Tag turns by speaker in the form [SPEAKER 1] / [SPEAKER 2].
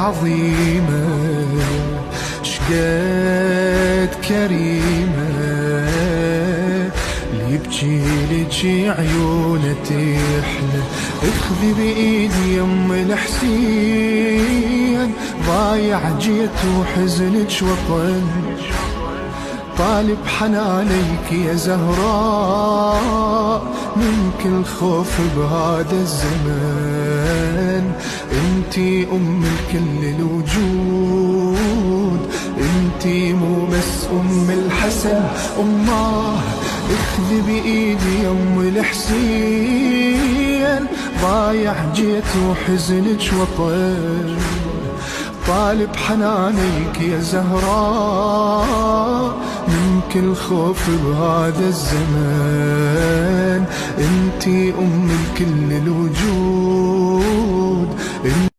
[SPEAKER 1] عظيمة شقد كريمة، اللي يبكي لجي عيونه تحلى. اخذي بإيدي يم الحسين، ضايع جيت وحزنك وطن، طالب حنانيك يا زهراء من كل خوف بهذا الزمن. انتي ام الكل الوجود، انتي مو بس ام الحسن اماه. اخذي بايدي يم الحسين، ضايع جيت وحزنك وطن، طالب حنانيك يا زهراء من كل خوف بهذا الزمن. انتي ام الكل الوجود.